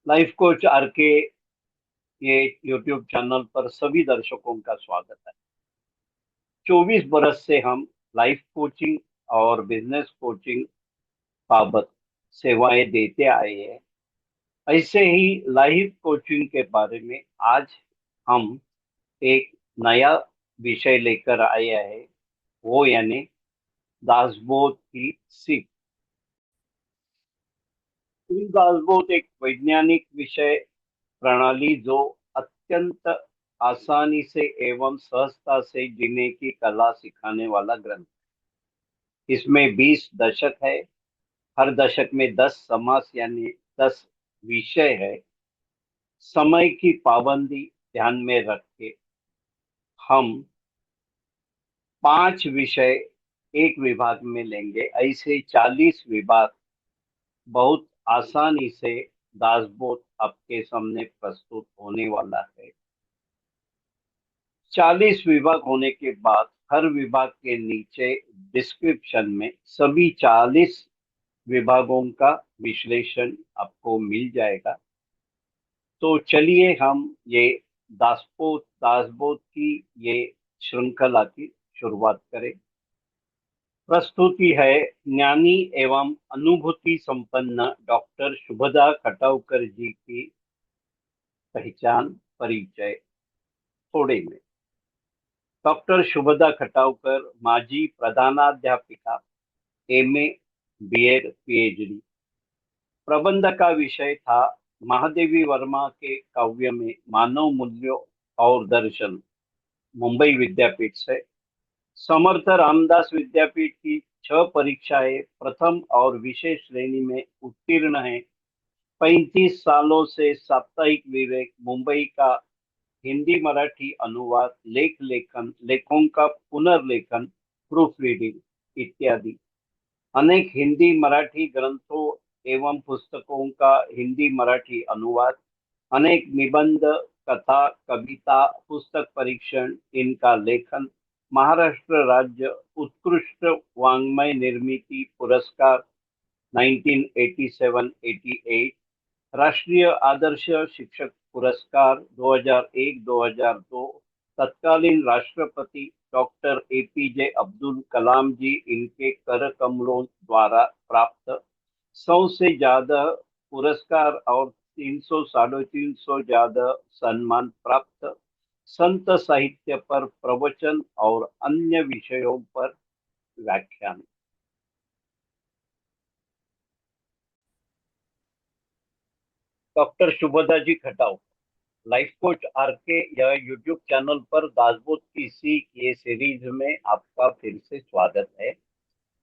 Life coach आर के ये यूट्यूब चैनल पर सभी दर्शकों का स्वागत है। 24 बरस से हम लाइफ कोचिंग और बिजनेस कोचिंग बाबत सेवाएं देते आए हैं। ऐसे ही लाइफ कोचिंग के बारे में आज हम एक नया विषय लेकर आए हैं, वो यानी दासबोध की सीख। दासबोध एक वैज्ञानिक विषय प्रणाली जो अत्यंत आसानी से एवं सहजता से जीने की कला सिखाने वाला ग्रंथ। इसमें 20 दशक है। हर दशक में 10 समास यानी 10 विषय है। समय की पाबंदी ध्यान में रख के हम 5 विषय एक विभाग में लेंगे। ऐसे 40 विभाग बहुत आसानी से दासबोध आपके सामने प्रस्तुत होने वाला है। 40 विभाग होने के बाद हर विभाग के नीचे डिस्क्रिप्शन में सभी 40 विभागों का विश्लेषण आपको मिल जाएगा। तो चलिए हम ये दासबोध दासबोध की ये श्रृंखला की शुरुआत करें। प्रस्तुति है ज्ञानी एवं अनुभूति संपन्न डॉक्टर शुभदा खटावकर जी की पहचान परिचय। थोड़े में डॉक्टर शुभदा खटावकर माजी प्रधानाध्यापिका, एमए, बीएड, पीएचडी। प्रबंध का विषय था महादेवी वर्मा के काव्य में मानव मूल्यों और दर्शन, मुंबई विद्यापीठ से। समर्थ रामदास विद्यापीठ की 6 परीक्षाएं प्रथम और विशेष श्रेणी में उत्तीर्ण है। 35 सालों से साप्ताहिक विवेक, मुंबई का हिंदी मराठी अनुवाद, लेखों का पुनर्लेखन, प्रूफ रीडिंग इत्यादि। अनेक हिंदी मराठी ग्रंथों एवं पुस्तकों का हिंदी मराठी अनुवाद, अनेक निबंध, कथा, कविता, पुस्तक परीक्षण, इनका लेखन, महाराष्ट्र राज्य उत्कृष्ट वाङ्मय निर्मिती पुरस्कार 1987-88, राष्ट्रीय आदर्श शिक्षक पुरस्कार 2001-2002, तत्कालीन राष्ट्रपति डॉक्टर एपीजे अब्दुल कलाम जी इनके कर कमलों द्वारा प्राप्त 100 से ज्यादा पुरस्कार और 300 350 ज्यादा सम्मान प्राप्त, संत साहित्य पर प्रवचन और अन्य विषयों पर व्याख्यान। Doctor Shubhada ji Khatav, life coach आर के या यूट्यूब चैनल पर दासबोध की सीख ये सीरीज में आपका फिर से स्वागत है।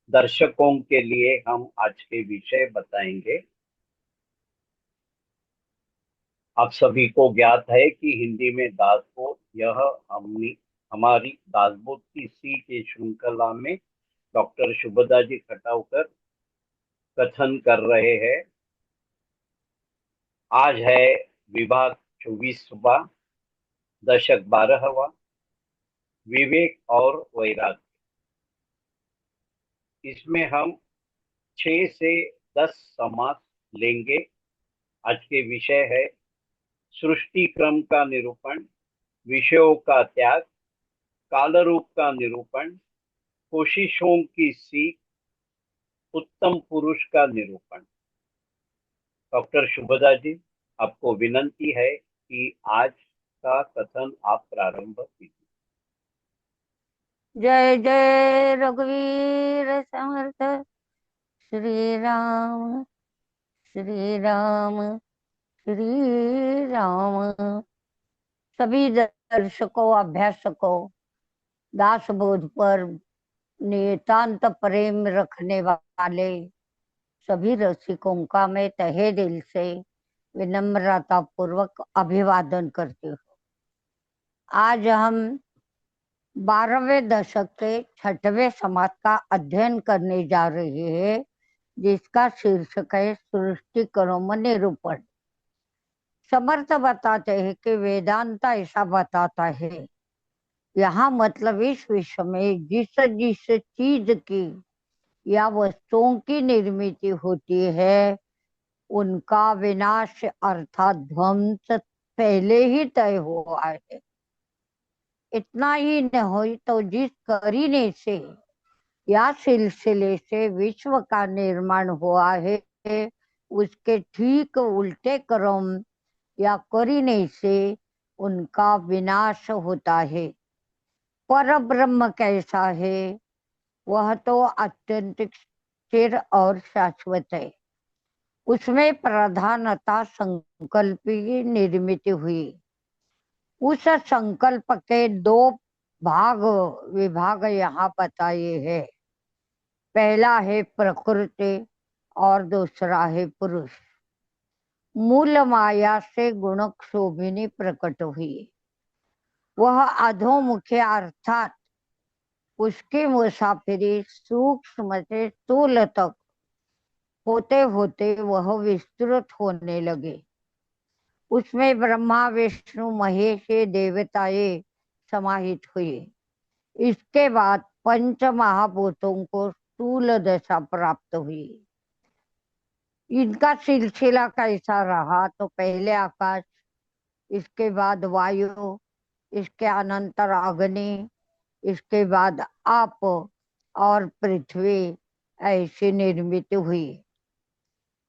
दर्शकों के लिए हम आज के विषय बताएंगे। आप सभी को ज्ञात है कि हिंदी में दासबोध, यह हमने हमारी दासबोध की सीख की श्रृंखला में डॉक्टर शुभदा जी खटावकर कथन कर रहे हैं। आज है विभाग 24वां, दशक 12वां, विवेक और वैराग्य। इसमें हम 6 से 10 समास लेंगे। आज के विषय है सृष्टि क्रम का निरूपण, विषयों का त्याग, काल रूप का निरूपण, कोशिशों की सीख, उत्तम पुरुष का निरूपण। डॉक्टर शुभदा जी, आपको विनंती है कि आज का कथन आप प्रारंभ कीजिए। जय जय रघुवीर समर्थ। श्री राम श्री राम श्री राम। सभी दर्शकों, अभ्यासकों, दासबोध पर नितांत प्रेम रखने वाले सभी रसिकों का मैं तहे दिल से विनम्रता पूर्वक अभिवादन करती हूँ। आज हम 12वें दशक के 6वें समास का अध्ययन करने जा रहे हैं, जिसका शीर्षक है सृष्टि क्रम निरूपण। समर्थ बताते हैं कि वेदांत ऐसा बताता है, यहाँ मतलब इस विश्व में जिस जिस चीज की या वस्तुओं की निर्मित होती है, उनका विनाश अर्थात ध्वंस पहले ही तय हुआ है। इतना ही नहीं तो जिस करीने से या सिलसिले से विश्व का निर्माण हुआ है, उसके ठीक उल्टे क्रम या करीने से उनका विनाश होता है। पर ब्रह्म कैसा है? वह तो अत्यंत स्थिर और शाश्वत है। उसमें प्रधानता संकल्प की निर्मित हुई। उस संकल्प के दो भाग विभाग यहाँ बताए हैं। पहला है प्रकृति और दूसरा है पुरुष। मूल माया से गुण क्षोभिनी प्रकट हुई। वह अधोमुखी अर्थात उसकी मुसाफिरी सूक्ष्म से स्थूल तक होते होते वह विस्तृत होने लगे। उसमें ब्रह्मा विष्णु महेश ये देवताएं समाहित हुए। इसके बाद पंच महाभूतों को स्थूल दशा प्राप्त हुई। इनका सिलसिला कैसा रहा? तो पहले आकाश, इसके बाद वायु, इसके अनंतर अग्नि, इसके बाद आप और पृथ्वी ऐसी निर्मित हुई।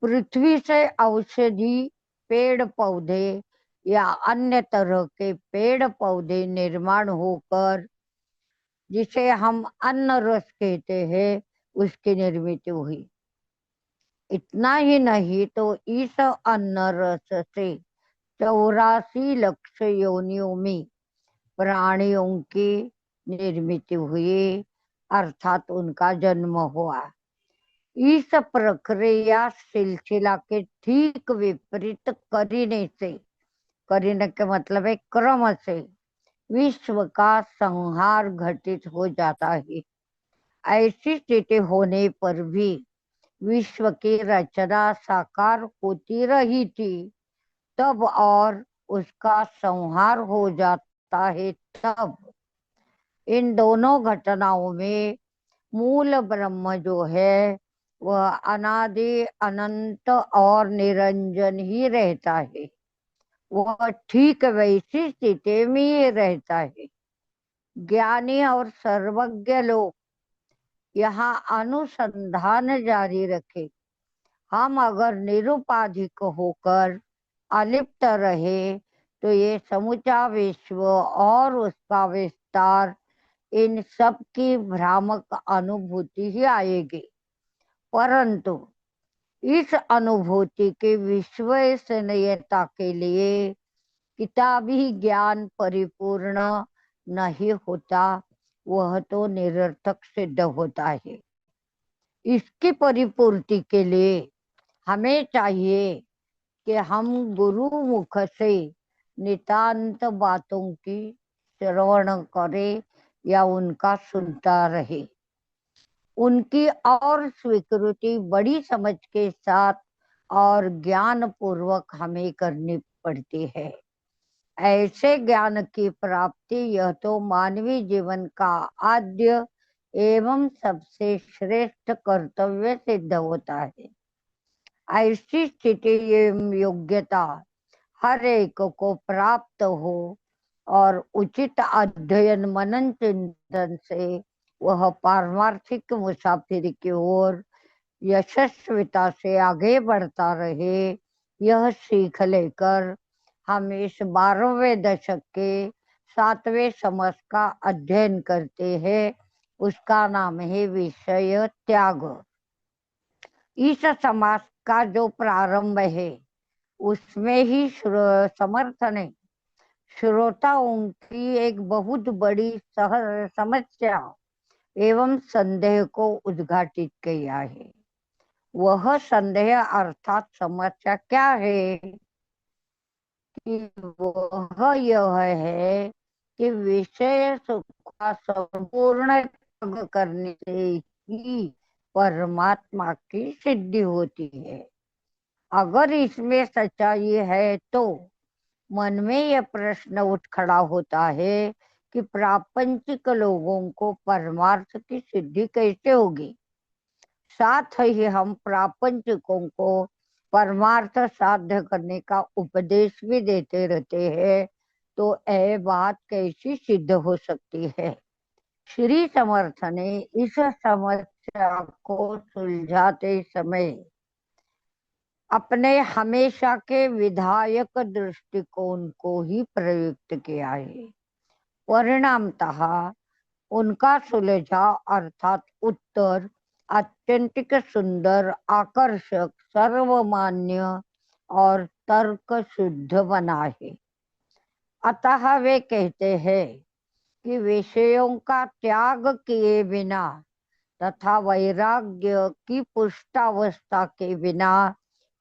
पृथ्वी से औषधि पेड़ पौधे या अन्य तरह के पेड़ पौधे निर्माण होकर जिसे हम अन्न रस कहते हैं, उसकी निर्मित हुई। इतना ही नहीं तो इस अन्न रस से 84 लाख योनियों में प्राणियों की निर्मित हुई, अर्थात उनका जन्म हुआ। इस प्रक्रिया सिलसिला के ठीक विपरीत करने से, करने के मतलब है क्रम से, विश्व का संहार घटित हो जाता है। ऐसी स्थिति होने पर भी विश्व की रचना साकार होती रही थी तब, और उसका संहार हो जाता है तब। इन दोनों घटनाओं में मूल ब्रह्म जो है वह अनादि अनंत और निरंजन ही रहता है। वह ठीक वैसी स्थिति में ही रहता है। ज्ञानी और सर्वज्ञ लोग यहाँ अनुसंधान जारी रखे। हम अगर निरुपाधिक होकर अलिप्त रहे तो ये समूचा विश्व और उसका विस्तार, इन सब की भ्रामक अनुभूति ही आएगी। परंतु इस अनुभूति की विश्वसनीयता के लिए किताबी ज्ञान परिपूर्ण नहीं होता, वह तो निरर्थक सिद्ध होता है। इसकी परिपूर्ति के लिए हमें चाहिए कि हम गुरु मुख से नितांत बातों की श्रवण करें या उनका सुनता रहे। उनकी और स्वीकृति बड़ी समझ के साथ और ज्ञान पूर्वक हमें करनी पड़ती है। ऐसे ज्ञान की प्राप्ति यह तो मानवीय जीवन का आद्य एवं सबसे श्रेष्ठ कर्तव्य सिद्ध होता है। ऐसी स्थिति एवं योग्यता हर एक को प्राप्त हो और उचित अध्ययन मनन चिंतन से वह पारमार्थिक मुसाफिरी की ओर यशस्विता से आगे बढ़ता रहे, यह सीख लेकर हम इस 12वें दशक के 7वें समास का अध्ययन करते हैं। उसका नाम है विषय त्याग। इस समास का जो प्रारंभ है उसमें ही समर्थ ने श्रोताओं की एक बहुत बड़ी समस्या एवं संदेह को उद्घाटित किया है। वह संदेह अर्थात समस्या क्या है? कि वह यह है कि विषय सुख का संपूर्ण त्याग करने से ही परमात्मा की सिद्धि होती है। अगर इसमें सच्चाई है तो मन में यह प्रश्न उठ खड़ा होता है कि प्रापंचिक लोगों को परमार्थ की सिद्धि कैसे होगी? साथ ही हम प्रापंचिकों को परमार्थ साध्य करने का उपदेश भी देते रहते हैं, तो यह बात कैसी सिद्ध हो सकती है। श्री समर्थ ने इस समस्या को सुलझाते समय अपने हमेशा के विधायक दृष्टिकोण को ही प्रयुक्त किया है। परिणामतः उनका सुलझा अर्थात उत्तर अत्यंतिक सुंदर, आकर्षक, सर्वमान्य और तर्क शुद्ध बना है। अतः वे कहते हैं कि विषयों का त्याग किए बिना तथा वैराग्य की पुष्टावस्था के बिना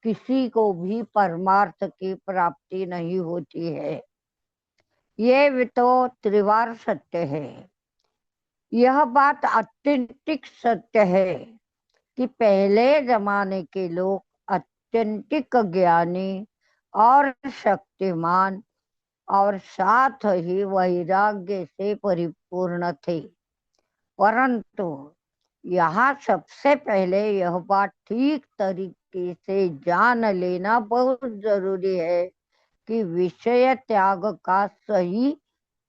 किसी को भी परमार्थ की प्राप्ति नहीं होती है। ये तो त्रिवार सत्य है। यह बात अत्यंतिक सत्य है कि पहले जमाने के लोग अत्यंतिक ज्ञानी और शक्तिमान और साथ ही वैराग्य से परिपूर्ण थे। परंतु यहाँ सबसे पहले यह बात ठीक तरीके से जान लेना बहुत जरूरी है कि विषय त्याग का सही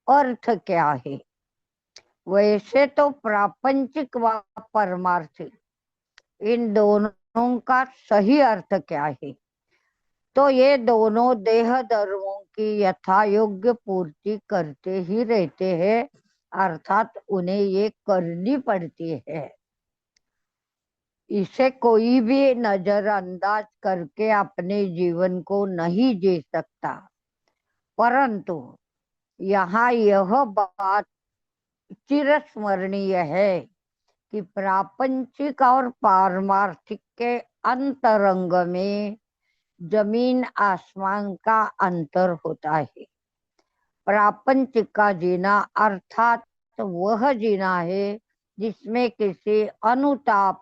अर्थ क्या है। वैसे तो प्रापंचिक व परमार्थिक, इन दोनों का सही अर्थ क्या है, तो ये दोनों देह धर्मों की यथा योग्य पूर्ति करते ही रहते हैं, अर्थात उन्हें ये करनी पड़ती है। इसे कोई भी नजरअंदाज करके अपने जीवन को नहीं जी सकता। परंतु यहाँ यह बात चिरस्मरणीय है कि प्रापंचिक और पारमार्थिक के अंतरंग में जमीन आसमान का अंतर होता है। प्रापंचिक का जीना अर्थात वह जीना है जिसमें किसी अनुताप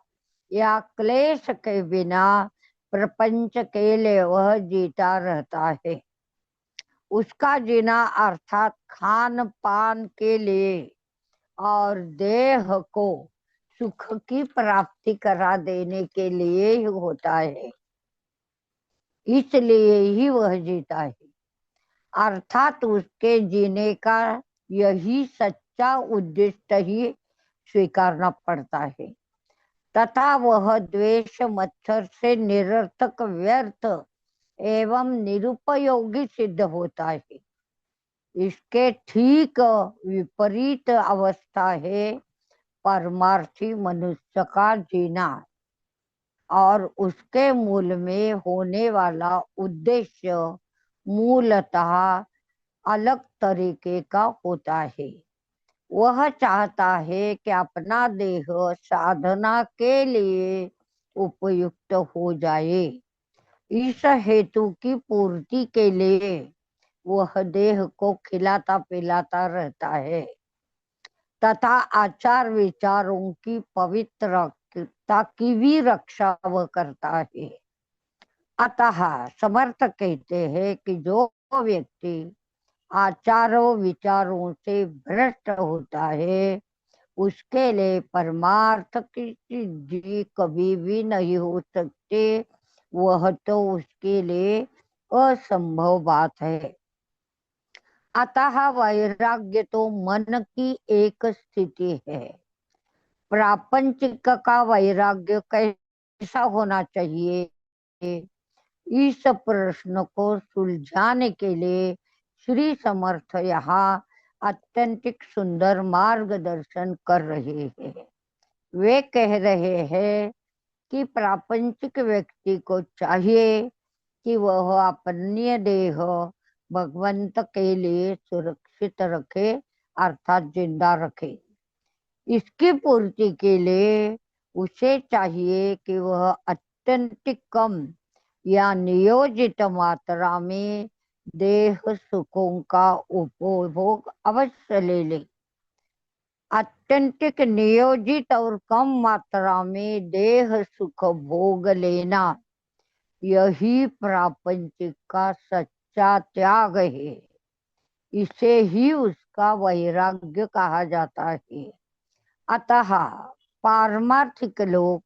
या क्लेश के बिना प्रपंच के लिए वह जीता रहता है। उसका जीना अर्थात खान पान के लिए और देह को सुख की प्राप्ति करा देने के लिए ही होता है, इसलिए ही वह जीता है। अर्थात उसके जीने का यही सच्चा उद्देश्य ही स्वीकारना पड़ता है, तथा वह द्वेष मत्सर से निरर्थक, व्यर्थ एवं निरुपयोगी सिद्ध होता है। इसके ठीक विपरीत अवस्था है परमार्थी मनुष्य का जीना, और उसके मूल में होने वाला उद्देश्य मूलतः अलग तरीके का होता है। वह चाहता है कि अपना देह साधना के लिए उपयुक्त हो जाए। इस हेतु की पूर्ति के लिए वह देह को खिलाता पिलाता रहता है तथा आचार विचारों की पवित्रता की भी रक्षा वह करता है। अतः समर्थ कहते हैं कि जो व्यक्ति आचारों विचारों से भ्रष्ट होता है, उसके लिए परमार्थ की सिद्धि कभी भी नहीं हो सकती। वह तो उसके लिए असंभव बात है। अतः वैराग्य तो मन की एक स्थिति है। प्रापंचिक का वैराग्य कैसा होना चाहिए, इस प्रश्न को सुलझाने के लिए श्री समर्थ यहाँ अत्यंतिक सुंदर मार्गदर्शन कर रहे हैं। वे कह रहे हैं कि प्रापंचिक व्यक्ति को चाहिए कि वह अपने देह भगवंत के लिए सुरक्षित रखे, अर्थात जिंदा रखे। इसकी पूर्ति के लिए उसे चाहिए कि वह अत्यंत कम या नियोजित मात्रा में देह सुखों का उपभोग अवश्य ले ले। अत्यंतिक नियोजित और कम मात्रा में देह सुख भोग लेना, यही प्रापंचिक का सच्चा त्याग है। इसे ही उसका वैराग्य कहा जाता है। अतः पारमार्थिक लोग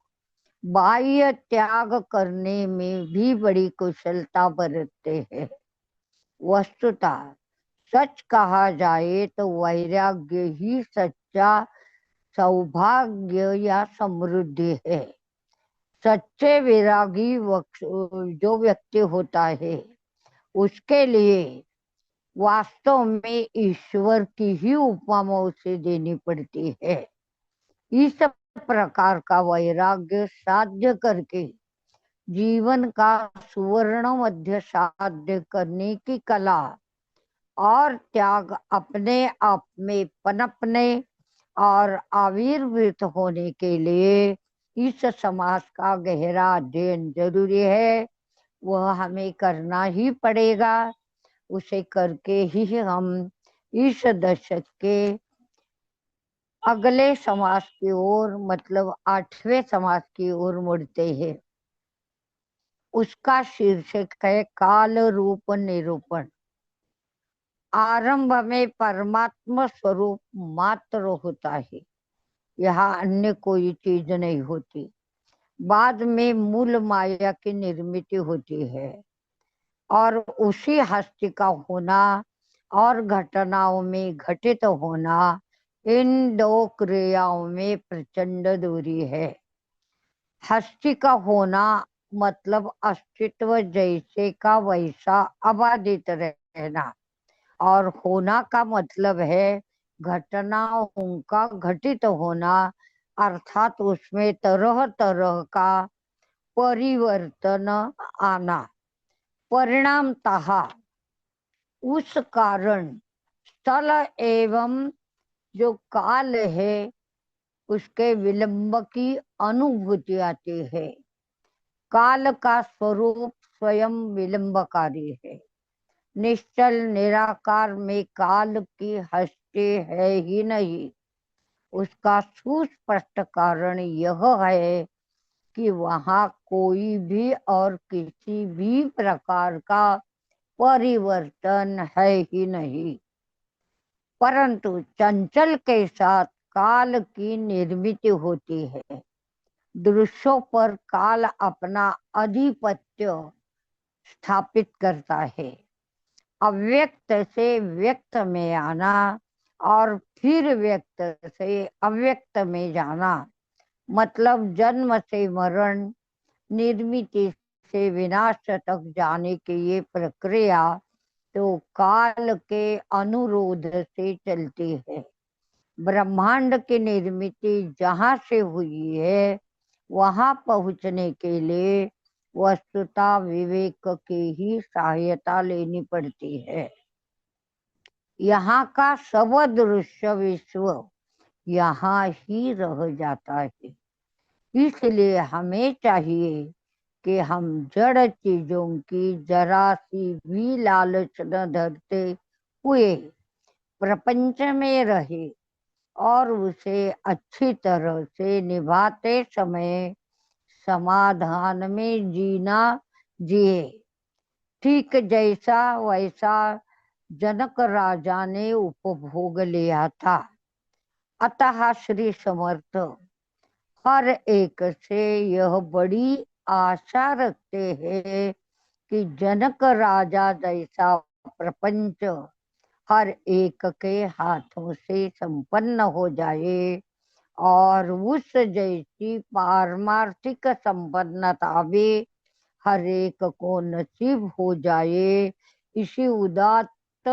बाह्य त्याग करने में भी बड़ी कुशलता बरतते हैं। वस्तुतः सच कहा जाए तो वैराग्य ही सच्चा सौभाग्य या समृद्धि है। सच्चे वैरागी जो व्यक्ति होता है, उसके लिए वास्तव में ईश्वर की ही उपमा उसे देनी पड़ती है। इस प्रकार का वैराग्य साध्य करके जीवन का सुवर्ण मध्य साध्य करने की कला और त्याग अपने आप में पनपने और आविर्भूत होने के लिए इस समाज का गहरा अध्ययन जरूरी है। वह हमें करना ही पड़ेगा। उसे करके ही हम इस दशक के अगले समाज की ओर, मतलब 8वें समाज की ओर मुड़ते हैं। उसका शीर्षक है काल रूप निरूपण। आरंभ में परमात्मा स्वरूप मात्र होता है, यहाँ अन्य कोई चीज नहीं होती। बाद में मूल माया की निर्मित होती है और उसी हस्ती का होना और घटनाओं में घटित होना, इन दो क्रियाओं में प्रचंड दूरी है। हस्ती का होना मतलब अस्तित्व जैसे का वैसा अबाधित रहना, और होना का मतलब है घटनाओं का घटित होना, अर्थात उसमें तरह तरह का परिवर्तन आना। परिणामतः उस कारण स्थल एवं जो काल है उसके विलंब की अनुभूति आती है। काल का स्वरूप स्वयं विलंबकारी है। निश्चल निराकार में काल की हस्ती है ही नहीं। उसका सुस्पष्ट कारण यह है कि वहाँ कोई भी और किसी भी प्रकार का परिवर्तन है ही नहीं। परंतु चंचल के साथ काल की निर्मित होती है। दृश्यों पर काल अपना आधिपत्य स्थापित करता है। अव्यक्त से व्यक्त में आना और फिर व्यक्त से अव्यक्त में जाना, मतलब जन्म से मरण, निर्मित से विनाश तक जाने की ये प्रक्रिया तो काल के अनुरोध से चलती है। ब्रह्मांड की निर्मित जहाँ से हुई है वहां पहुंचने के लिए वस्तुतः विवेक की ही सहायता लेनी पड़ती है। यहाँ का सब दृश्य विश्व यहाँ ही रह जाता है। इसलिए हमें चाहिए कि हम जड़ चीजों की जरा सी भी लालच न धरते हुए प्रपंच में रहे और उसे अच्छी तरह से निभाते समय समाधान में जीना जिए। ठीक जैसा वैसा जनक राजा ने उपभोग लिया था। अतः श्री समर्थ हर एक से यह बड़ी आशा रखते हैं कि जनक राजा जैसा प्रपंच हर एक के हाथों से संपन्न हो जाए और उस जैसी पारमार्थिक संपन्नता भी हर एक को नसीब हो जाए। इसी उदात्त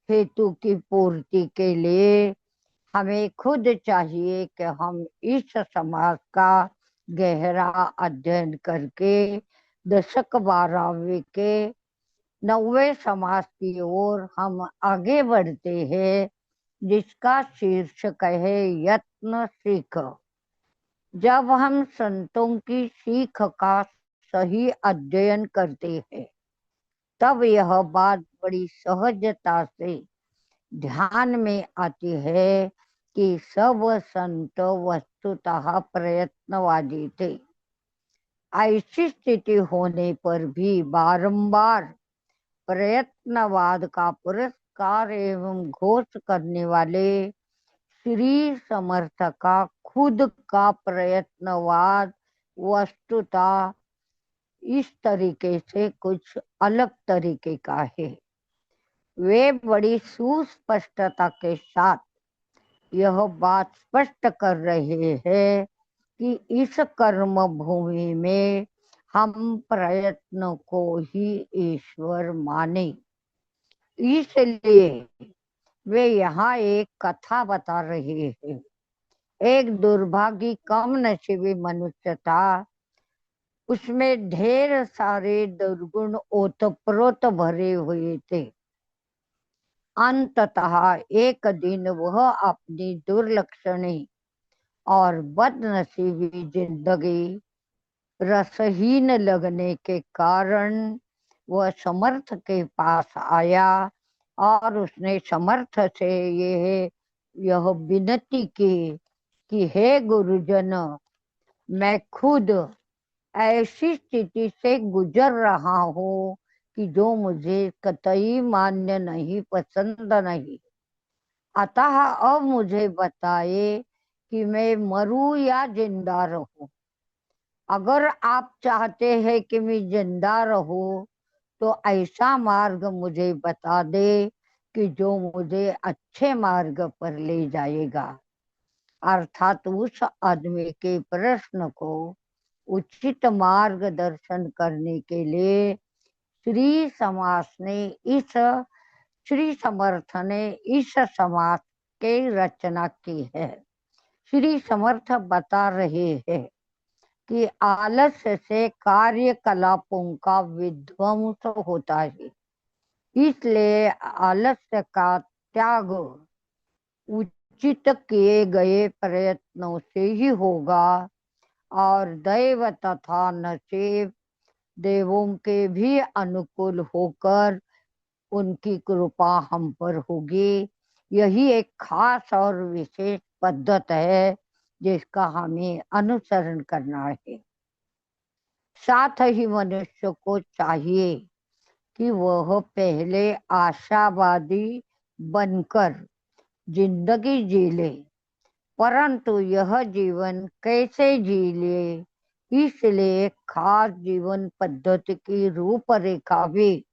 हेतु की पूर्ति के लिए हमें खुद चाहिए कि हम इस समाज का गहरा अध्ययन करके दशक 12वें के 9वें समाज की ओर हम आगे बढ़ते हैं, जिसका शीर्षक है यत्न सीख। जब हम संतों की सीख का सही अध्ययन करते हैं तब यह बात बड़ी सहजता से ध्यान में आती है कि सब संत वस्तुतः प्रयत्नवादी थे। ऐसी स्थिति होने पर भी बारंबार प्रयत्नवाद का पुरस्कार एवं घोष करने वाले श्री समर्थ का खुद का प्रयत्नवाद वस्तुतः इस तरीके से कुछ अलग तरीके का है। वे बड़ी सुस्पष्टता के साथ यह बात स्पष्ट कर रहे हैं कि इस कर्म भूमि में हम प्रयत्न को ही ईश्वर माने। इसलिए वे यहाँ एक कथा बता रहे हैं। एक दुर्भागी कम नसीबी मनुष्य था। उसमें ढेर सारे दुर्गुण ओतप्रोत भरे हुए थे। अंततः एक दिन वह अपनी दुर्लक्षणी और बदनसीबी जिंदगी रसहीन लगने के कारण वह समर्थ के पास आया और उसने समर्थ से यह विनती की कि हे गुरुजन, मैं खुद ऐसी स्थिति से गुजर रहा हूँ कि जो मुझे कतई मान्य नहीं, पसंद नहीं। अतः अब मुझे बताए कि मैं मरूं या जिंदा रहूं। अगर आप चाहते हैं कि मैं जिंदा रहूं तो ऐसा मार्ग मुझे बता दे कि जो मुझे अच्छे मार्ग पर ले जाएगा। अर्थात उस आदमी के प्रश्न को उचित मार्गदर्शन करने के लिए श्री समास ने इस श्री समर्थ ने इस समास की रचना की है। श्री समर्थ बता रहे हैं कि आलस्य से कार्यकलापों का विध्वंस होता है। इसलिए आलस्य का त्याग उचित किए गए प्रयत्नों से ही होगा और दैव तथा नसीब देवों के भी अनुकूल होकर उनकी कृपा हम पर होगी। यही एक खास और विशेष पद्धत है जिसका हमें अनुसरण करना है। साथ ही मनुष्य को चाहिए कि वह पहले आशावादी बनकर जिंदगी जी ले, परंतु यह जीवन कैसे जी ले, इसलिए खास जीवन पद्धति की रूपरेखा भी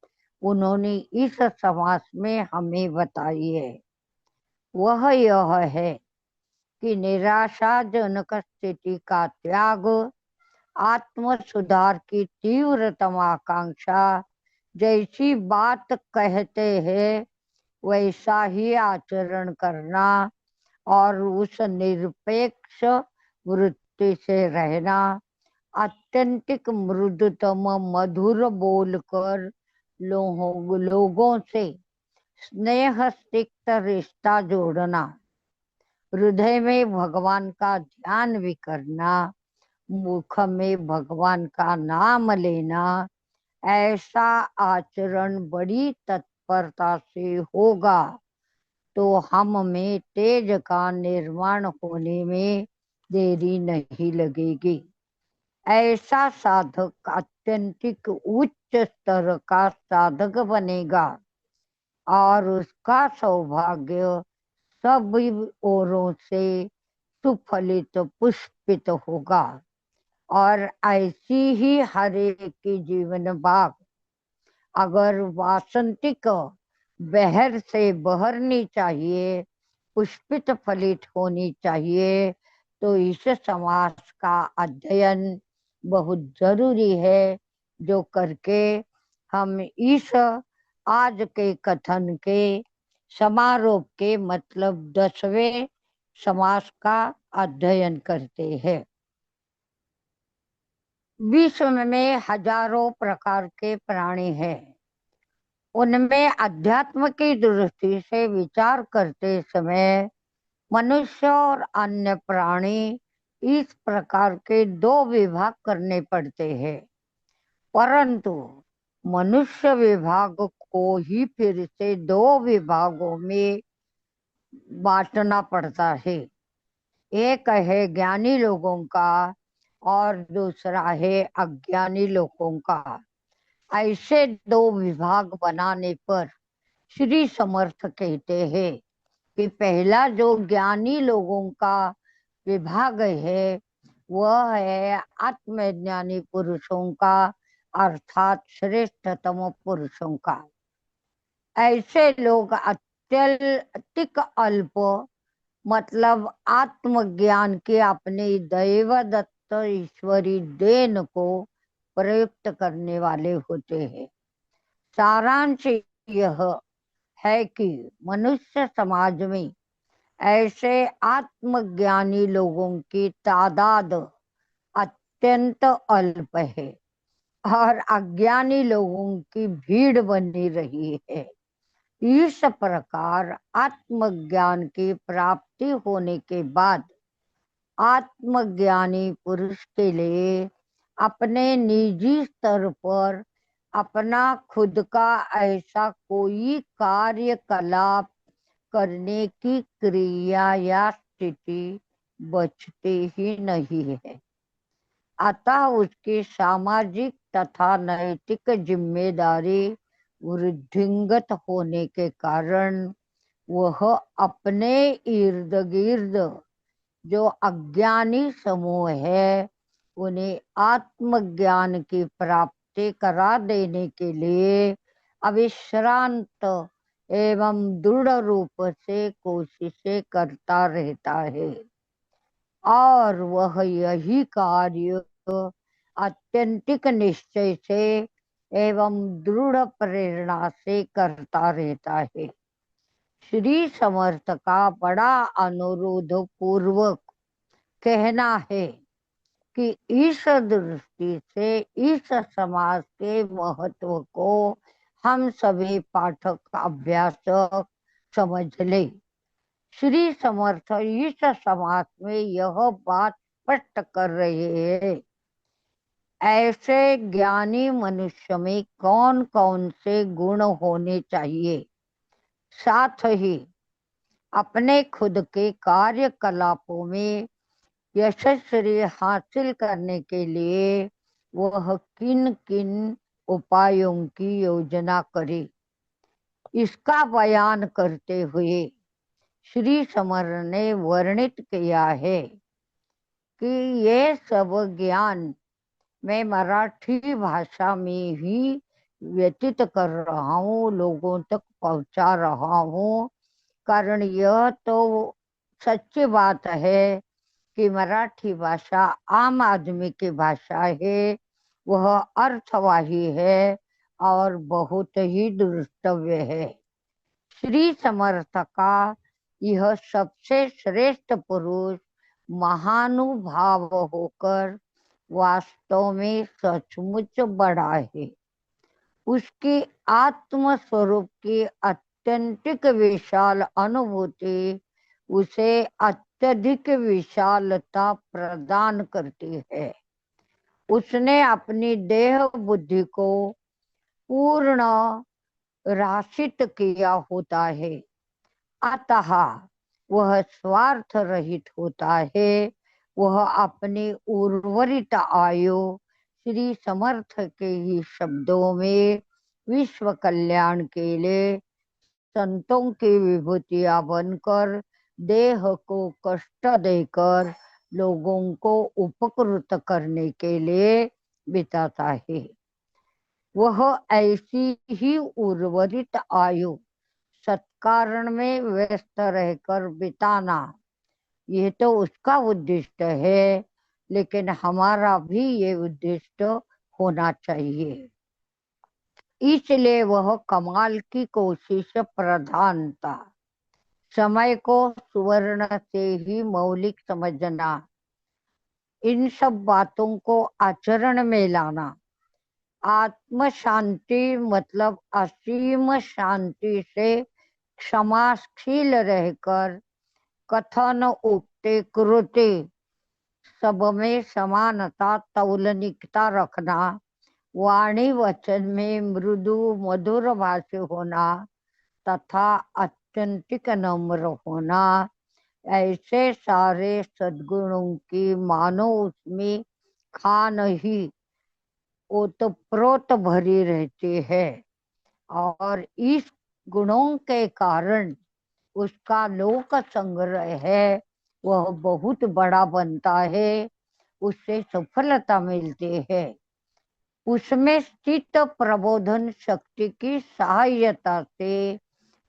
उन्होंने इस समास में हमें बताई है। वह यह है कि निराशाजनक स्थिति का त्याग, आत्म सुधार की तीव्रतम आकांक्षा, जैसी बात कहते हैं वैसा ही आचरण करना और उस निरपेक्ष वृत्ति से रहना, अत्यंतिक मृदुतम मधुर बोलकर लोगों से स्नेह सिक्त रिश्ता जोड़ना, हृदय में भगवान का ध्यान भी करना, मुख में भगवान का नाम लेना, ऐसा आचरण बड़ी तत्परता से होगा तो हम में तेज का निर्माण होने में देरी नहीं लगेगी। ऐसा साधक अत्यंतिक उच्च स्तर का साधक बनेगा और उसका सौभाग्य सब ओरों से सुफलित पुष्पित होगा। और ऐसी ही हर एक की जीवन बाग अगर वासंतिक बहर से बहरनी चाहिए, पुष्पित फलित होनी चाहिए, तो इस समास का अध्ययन बहुत जरूरी है, जो करके हम इस आज के कथन के समारोह के मतलब 10वें समास का अध्ययन करते हैं। विश्व में हजारों प्रकार के प्राणी हैं। उनमें अध्यात्म की दृष्टि से विचार करते समय मनुष्य और अन्य प्राणी इस प्रकार के दो विभाग करने पड़ते हैं, परंतु मनुष्य विभाग को ही फिर से दो विभागों में बांटना पड़ता है। एक है ज्ञानी लोगों का और दूसरा है अज्ञानी लोगों का। ऐसे दो विभाग बनाने पर श्री समर्थ कहते हैं कि पहला जो ज्ञानी लोगों का विभाग है वह है आत्मज्ञानी पुरुषों का, अर्थात श्रेष्ठतम पुरुषों का। ऐसे लोग अत्यधिक अल्प, मतलब आत्मज्ञान के अपने दैव दत्त ईश्वरी देन को प्रयुक्त करने वाले होते हैं। सारांश यह है कि मनुष्य समाज में ऐसे आत्मज्ञानी लोगों की तादाद अत्यंत अल्प है और अज्ञानी लोगों की भीड़ बनी रही है। इस प्रकार आत्मज्ञान की प्राप्ति होने के बाद आत्मज्ञानी पुरुष के लिए अपने निजी स्तर पर अपना खुद का ऐसा कोई कार्यकलाप करने की क्रिया या स्थिति बचती ही नहीं है। अतः उसकी सामाजिक तथा नैतिक जिम्मेदारी वृद्धिंगत होने के कारण वह अपने इर्द गिर्द जो अज्ञानी समूह है उन्हें आत्मज्ञान की प्राप्ति करा देने के लिए अविश्रांत एवं दृढ़ रूप से कोशिशें करता रहता है, और वह यही कार्य आत्यंतिक निश्चय से एवं दृढ़ प्रेरणा से करता रहता है। श्री समर्थ का बड़ा अनुरोध पूर्वक कहना है कि इस दृष्टि से इस समाज के महत्व को हम सभी पाठक अभ्यासक समझ ले। श्री समर्थ इस समाज में यह बात स्पष्ट कर रहे हैं। ऐसे ज्ञानी मनुष्य में कौन कौन से गुण होने चाहिए, साथ ही अपने खुद के कार्यकलापों में यशस्वी हासिल करने के लिए वह किन किन उपायों की योजना करे, इसका बयान करते हुए श्री समर ने वर्णित किया है कि ये सब ज्ञान मैं मराठी भाषा में ही व्यतीत कर रहा हूँ, लोगों तक पहुंचा रहा हूँ। कारण यह तो सच्ची बात है कि मराठी भाषा आम आदमी की भाषा है, वह अर्थवाही है और बहुत ही दुर्लभ है। श्री समर्थ का यह सबसे श्रेष्ठ पुरुष महानुभाव होकर वास्तव में सचमुच बड़ा है। उसकी आत्म स्वरूप की अत्यंतिक विशाल अनुभूति उसे अत्यधिक विशालता प्रदान करती है। उसने अपनी देह बुद्धि को पूर्ण राशित किया होता है, अतः वह स्वार्थ रहित होता है। वह अपनी उर्वरित आयु श्री समर्थ के ही शब्दों में विश्व कल्याण के लिए संतों की विभूतियां बनकर देह को कष्ट देकर लोगों को उपकृत करने के लिए बिताता है। वह ऐसी ही उर्वरित आयु सत्कारण में व्यस्त रहकर बिताना, ये तो उसका उद्देश्य है, लेकिन हमारा भी ये उद्देश्य होना चाहिए। इसलिए वह कमाल की कोशिश प्रधानता, समय को सुवर्ण से ही मौलिक समझना, इन सब बातों को आचरण में लाना, आत्म शांति मतलब असीम शांति से क्षमाशील रहकर कथन उक्ति कृति सब में समानता तौलनिकता रखना, वाणी वचन में मृदु मधुर भाषी होना तथा अत्यंतिक नम्र होना, ऐसे सारे सद्गुणों की मानो उसमें खान ही ओतप्रोत भरी रहती है और इस गुणों के कारण उसका लोक संग्रह है वह बहुत बड़ा बनता है उससे सफलता मिलती है। उसमें स्थित प्रबोधन शक्ति की सहायता से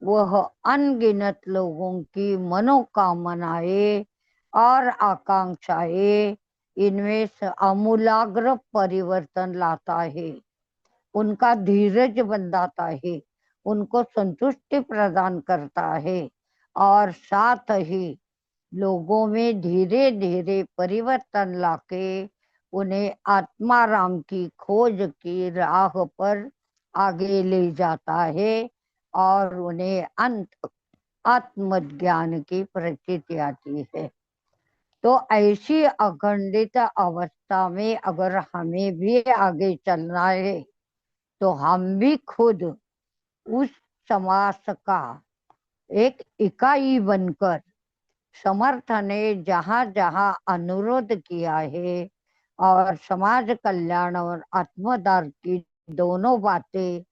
वह अनगिनत लोगों की मनोकामनाएं और आकांक्षाएं इनमें आमूलाग्र परिवर्तन लाता है, उनका धीरज बंधाता है, उनको संतुष्टि प्रदान करता है और साथ ही लोगों में धीरे धीरे परिवर्तन लाके उन्हें आत्माराम की खोज की राह पर आगे ले जाता है और उन्हें अंत आत्मज्ञान की प्रतीति आती है। तो ऐसी अखंडित अवस्था में अगर हमें भी आगे चलना है तो हम भी खुद उस समाज का एक इकाई बनकर समर्थ ने जहाँ जहाँ अनुरोध किया है और समाज कल्याण और आत्मोद्धार की दोनों बातें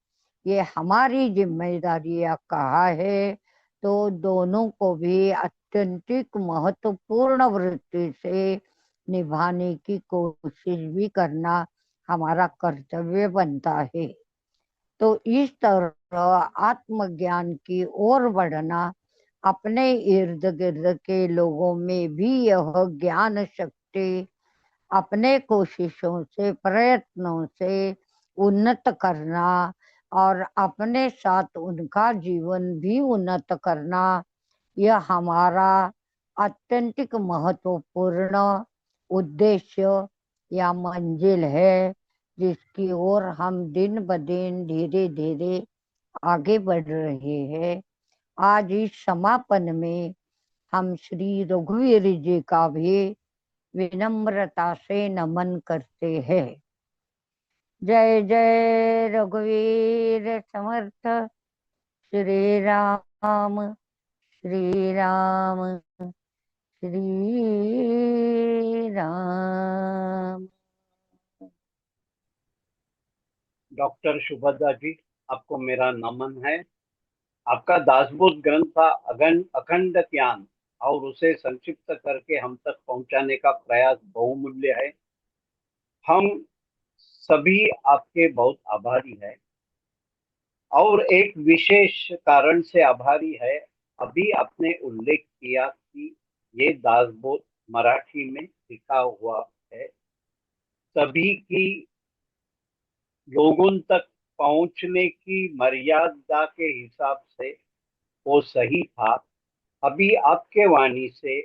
ये हमारी जिम्मेदारियां कहा है, तो दोनों को भी अत्यंतिक महत्वपूर्ण वृत्ति से निभाने की कोशिश भी करना हमारा कर्तव्य बनता है। तो इस तरह आत्मज्ञान की ओर बढ़ना, अपने इर्द गिर्द के लोगों में भी यह ज्ञान शक्ति अपने कोशिशों से प्रयत्नों से उन्नत करना और अपने साथ उनका जीवन भी उन्नत करना, यह हमारा अत्यंतिक महत्वपूर्ण उद्देश्य या मंजिल है, जिसकी ओर हम दिन ब दिन धीरे धीरे आगे बढ़ रहे हैं। आज इस समापन में हम श्री रघुवीर जी का भी विनम्रता से नमन करते हैं। जय जय रघुवीर समर्थ। श्री राम श्री राम श्री राम। डॉक्टर शुभदा जी, आपको मेरा नमन है। आपका दासबोध ग्रंथ था अखंड ज्ञान, और उसे संक्षिप्त करके हम तक पहुंचाने का प्रयास बहुमूल्य है। हम सभी आपके बहुत आभारी हैं, और एक विशेष कारण से आभारी है। अभी आपने उल्लेख किया कि ये दासबोध मराठी में लिखा हुआ है, सभी की लोगों तक पहुंचने की मर्यादा के हिसाब से वो सही था। अभी आपके वाणी से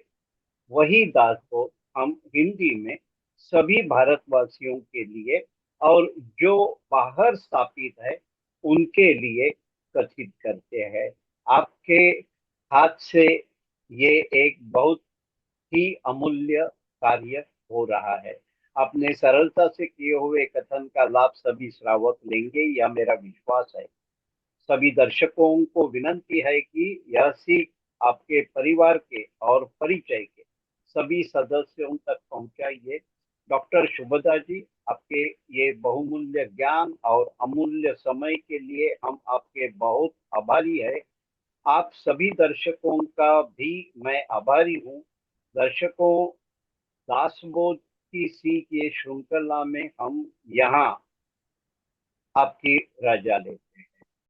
वही दासबोध हम हिंदी में सभी भारतवासियों के लिए और जो बाहर स्थापित है उनके लिए कथित करते हैं। आपके हाथ से ये एक बहुत ही अमूल्य कार्य हो रहा है। अपने सरलता से किए हुए कथन का लाभ सभी श्रावक लेंगे, यह मेरा विश्वास है। सभी दर्शकों को विनंती है कि यह सीख आपके परिवार के और परिचय के सभी सदस्यों तक पहुंचाइए। डॉक्टर शुभदा जी, आपके ये बहुमूल्य ज्ञान और अमूल्य समय के लिए हम आपके बहुत आभारी है। आप सभी दर्शकों का भी मैं आभारी हूँ। दर्शकों, दासबोध की सीख ये श्रृंखला में हम यहाँ आपकी रजा लेते हैं।